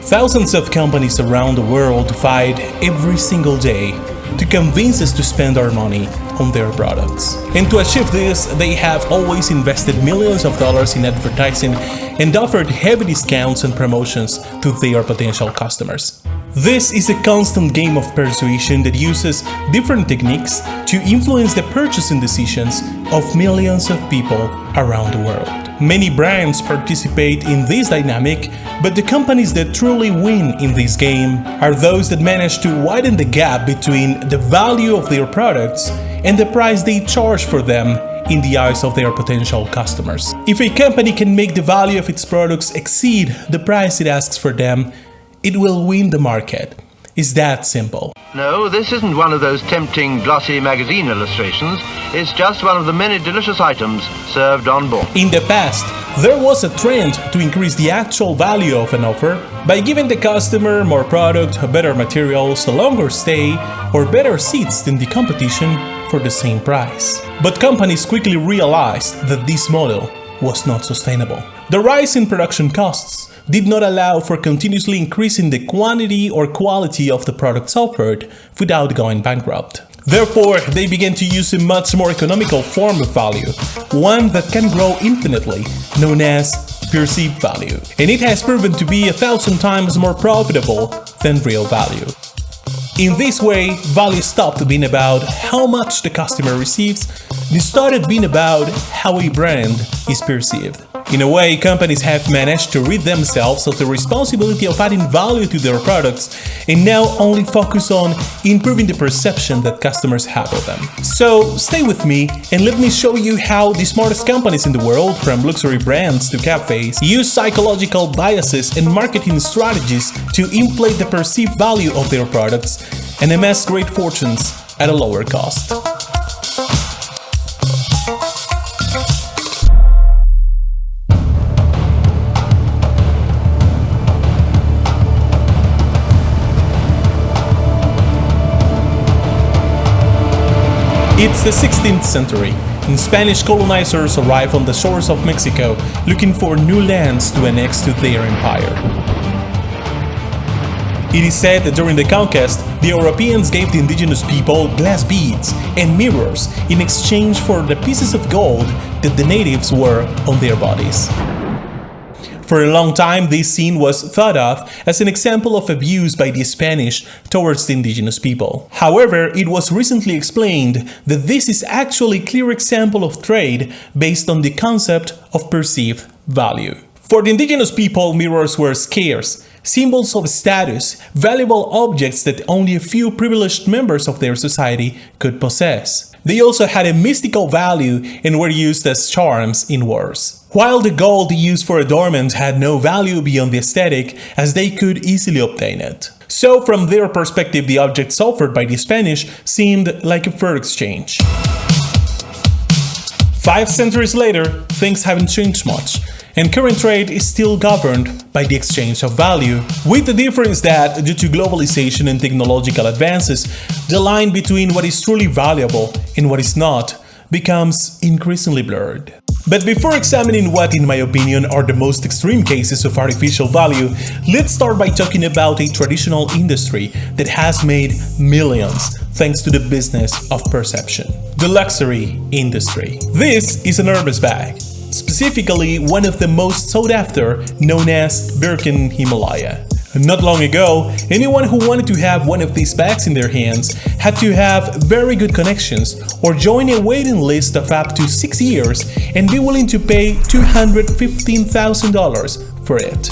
Thousands of companies around the world fight every single day to convince us to spend our money on their products. And to achieve this, they have always invested millions of dollars in advertising and offered heavy discounts and promotions to their potential customers. This is a constant game of persuasion that uses different techniques to influence the purchasing decisions of millions of people around the world. Many brands participate in this dynamic, but the companies that truly win in this game are those that manage to widen the gap between the value of their products and the price they charge for them in the eyes of their potential customers. If a company can make the value of its products exceed the price it asks for them, it will win the market. It's that simple. No, this isn't one of those tempting glossy magazine illustrations. It's just one of the many delicious items served on board. In the past, there was a trend to increase the actual value of an offer by giving the customer more product, better materials, a longer stay, or better seats than the competition for the same price. But companies quickly realized that this model was not sustainable. The rise in production costs did not allow for continuously increasing the quantity or quality of the products offered without going bankrupt. Therefore, they began to use a much more economical form of value, one that can grow infinitely, known as perceived value. And it has proven to be 1,000 times more profitable than real value. In this way, value stopped being about how much the customer receives and started being about how a brand is perceived. In a way, companies have managed to rid themselves of the responsibility of adding value to their products and now only focus on improving the perception that customers have of them. So stay with me and let me show you how the smartest companies in the world, from luxury brands to cafes, use psychological biases and marketing strategies to inflate the perceived value of their products and amass great fortunes at a lower cost. It's the 16th century, and Spanish colonizers arrive on the shores of Mexico looking for new lands to annex to their empire. It is said that during the conquest, the Europeans gave the indigenous people glass beads and mirrors in exchange for the pieces of gold that the natives wore on their bodies. For a long time, this scene was thought of as an example of abuse by the Spanish towards the indigenous people. However, it was recently explained that this is actually a clear example of trade based on the concept of perceived value. For the indigenous people, mirrors were scarce, symbols of status, valuable objects that only a few privileged members of their society could possess. They also had a mystical value and were used as charms in wars. While the gold used for adornment had no value beyond the aesthetic, as they could easily obtain it. So from their perspective, the objects offered by the Spanish seemed like a fair exchange. 5 centuries later, things haven't changed much, and current trade is still governed by the exchange of value, with the difference that, due to globalization and technological advances, the line between what is truly valuable and what is not becomes increasingly blurred. But before examining what, in my opinion, are the most extreme cases of artificial value, let's start by talking about a traditional industry that has made millions thanks to the business of perception: the luxury industry. This is an Hermes bag, specifically one of the most sought after, known as Birkin Himalaya. Not long ago, anyone who wanted to have one of these bags in their hands had to have very good connections or join a waiting list of up to 6 years and be willing to pay $215,000 for it.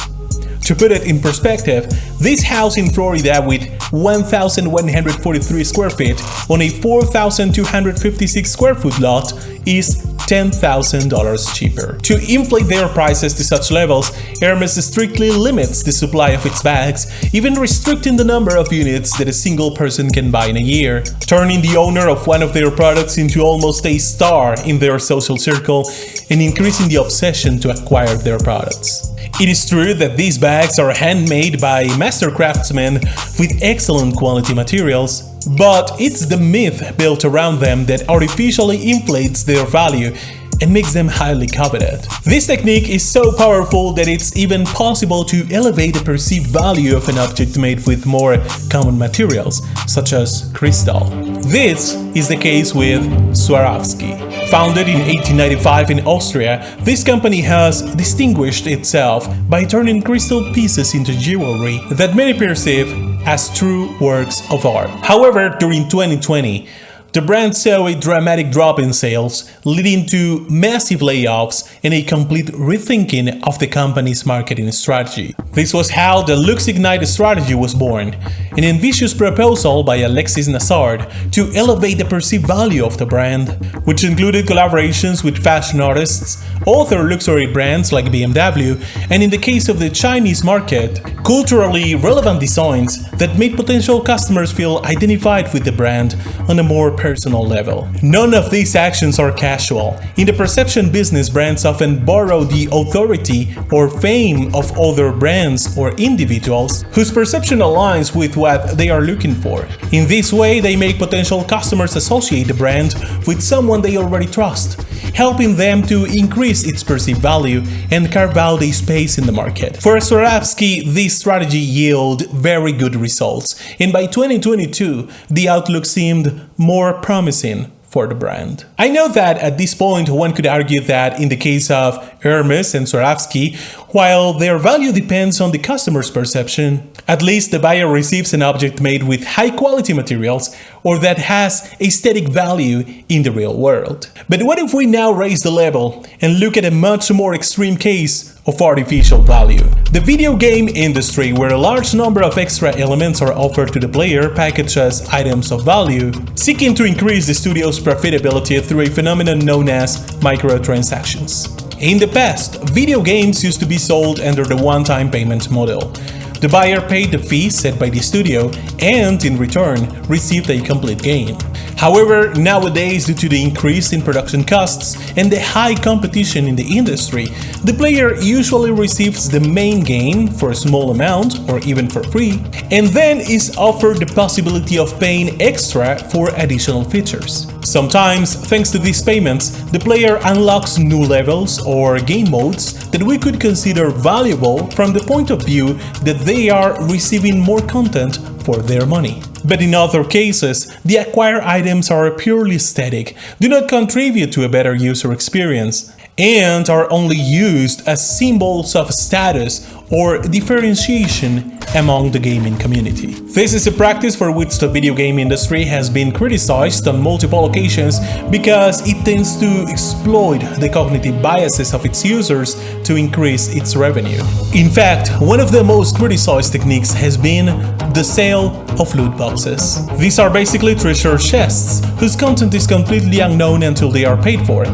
To put it in perspective, this house in Florida with 1,143 square feet on a 4,256 square foot lot is $10,000 cheaper. To inflate their prices to such levels, Hermes strictly limits the supply of its bags, even restricting the number of units that a single person can buy in a year, turning the owner of one of their products into almost a star in their social circle and increasing the obsession to acquire their products. It is true that these bags are handmade by master craftsmen with excellent quality materials, but it's the myth built around them that artificially inflates their value and makes them highly coveted. This technique is so powerful that it's even possible to elevate the perceived value of an object made with more common materials, such as crystal. This is the case with Swarovski. Founded in 1895 in Austria, this company has distinguished itself by turning crystal pieces into jewelry that many perceive as true works of art. However, during 2020, the brand saw a dramatic drop in sales, leading to massive layoffs and a complete rethinking of the company's marketing strategy. This was how the Lux Ignite strategy was born, an ambitious proposal by Alexis Nassard to elevate the perceived value of the brand, which included collaborations with fashion artists, other luxury brands like BMW, and in the case of the Chinese market, culturally relevant designs that made potential customers feel identified with the brand on a more personal level. None of these actions are casual. In the perception business, brands often borrow the authority or fame of other brands or individuals whose perception aligns with what they are looking for. In this way, they make potential customers associate the brand with someone they already trust, helping them to increase its perceived value and carve out a space in the market. For Swarovski, this strategy yielded very good results, and by 2022, the outlook seemed more promising for the brand. I know that at this point one could argue that in the case of Hermes and Swarovski, while their value depends on the customer's perception, at least the buyer receives an object made with high-quality materials or that has aesthetic value in the real world. But what if we now raise the level and look at a much more extreme case of artificial value? The video game industry, where a large number of extra elements are offered to the player packaged as items of value, seeking to increase the studio's profitability through a phenomenon known as microtransactions. In the past, video games used to be sold under the one-time payment model. The buyer paid the fee set by the studio and, in return, received a complete game. However, nowadays, due to the increase in production costs and the high competition in the industry, the player usually receives the main game for a small amount or even for free, and then is offered the possibility of paying extra for additional features. Sometimes, thanks to these payments, the player unlocks new levels or game modes that we could consider valuable from the point of view that they are receiving more content for their money. But in other cases, the acquired items are purely aesthetic, do not contribute to a better user experience, and are only used as symbols of status or differentiation among the gaming community. This is a practice for which the video game industry has been criticized on multiple occasions because it tends to exploit the cognitive biases of its users to increase its revenue. In fact, one of the most criticized techniques has been the sale of loot boxes. These are basically treasure chests whose content is completely unknown until they are paid for,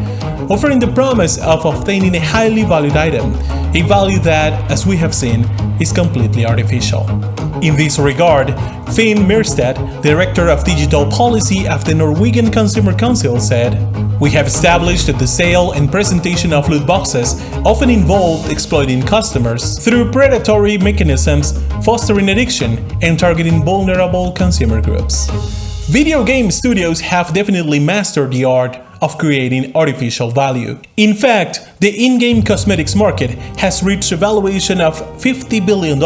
offering the promise of obtaining a highly valued item, a value that, as we have seen, is completely artificial. In this regard, Finn Myrstad, Director of Digital Policy of the Norwegian Consumer Council, said, "We have established that the sale and presentation of loot boxes often involve exploiting customers through predatory mechanisms, fostering addiction, and targeting vulnerable consumer groups." Video game studios have definitely mastered the art of creating artificial value. In fact, the in-game cosmetics market has reached a valuation of $50 billion,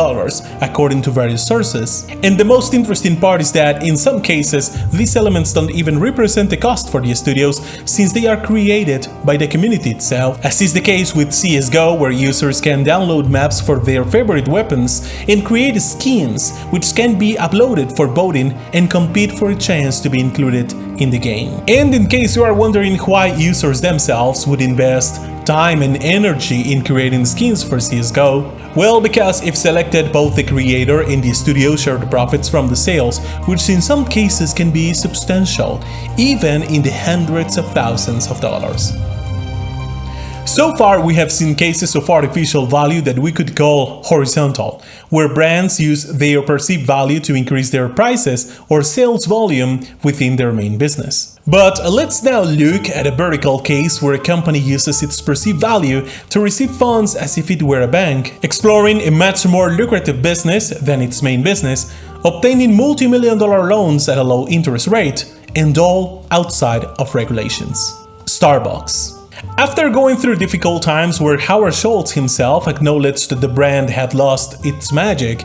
according to various sources. And the most interesting part is that, in some cases, these elements don't even represent the cost for the studios, since they are created by the community itself, as is the case with CSGO, where users can download maps for their favorite weapons and create skins, which can be uploaded for voting and compete for a chance to be included in the game. And in case you are wondering why users themselves would invest time and energy in creating skins for CSGO, well, because if selected, both the creator and the studio share the profits from the sales, which in some cases can be substantial, even in the hundreds of thousands of dollars. So far, we have seen cases of artificial value that we could call horizontal, where brands use their perceived value to increase their prices or sales volume within their main business. But let's now look at a vertical case where a company uses its perceived value to receive funds as if it were a bank, exploring a much more lucrative business than its main business, obtaining multi-million-dollar loans at a low interest rate, and all outside of regulations. Starbucks. After going through difficult times where Howard Schultz himself acknowledged that the brand had lost its magic,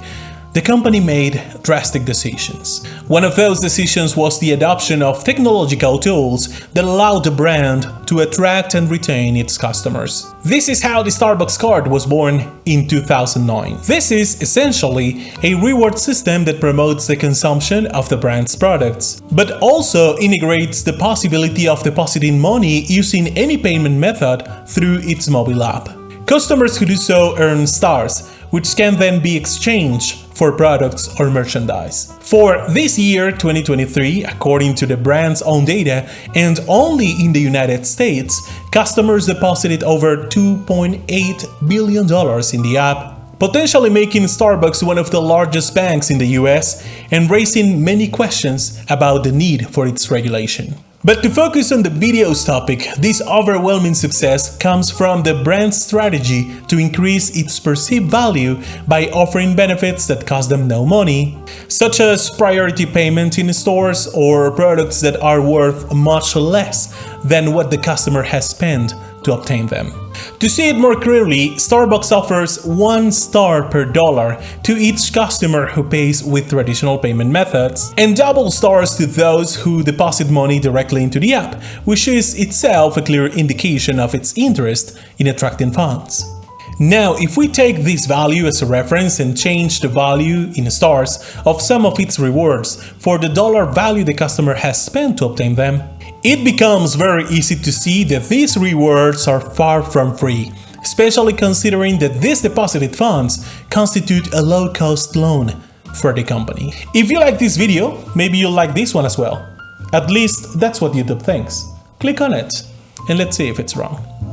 the company made drastic decisions. One of those decisions was the adoption of technological tools that allowed the brand to attract and retain its customers. This is how the Starbucks card was born in 2009. This is essentially a reward system that promotes the consumption of the brand's products, but also integrates the possibility of depositing money using any payment method through its mobile app. Customers who do so earn stars, which can then be exchanged for products or merchandise. For this year, 2023, according to the brand's own data, and only in the United States, customers deposited over $2.8 billion in the app, potentially making Starbucks one of the largest banks in the US and raising many questions about the need for its regulation. But to focus on the video's topic, this overwhelming success comes from the brand's strategy to increase its perceived value by offering benefits that cost them no money, such as priority payment in stores or products that are worth much less than what the customer has spent to obtain them. To see it more clearly, Starbucks offers 1 star per dollar to each customer who pays with traditional payment methods, and double stars to those who deposit money directly into the app, which is itself a clear indication of its interest in attracting funds. Now, if we take this value as a reference and change the value in stars of some of its rewards for the dollar value the customer has spent to obtain them, it becomes very easy to see that these rewards are far from free, especially considering that these deposited funds constitute a low-cost loan for the company. If you like this video, maybe you'll like this one as well. At least that's what YouTube thinks. Click on it and let's see if it's wrong.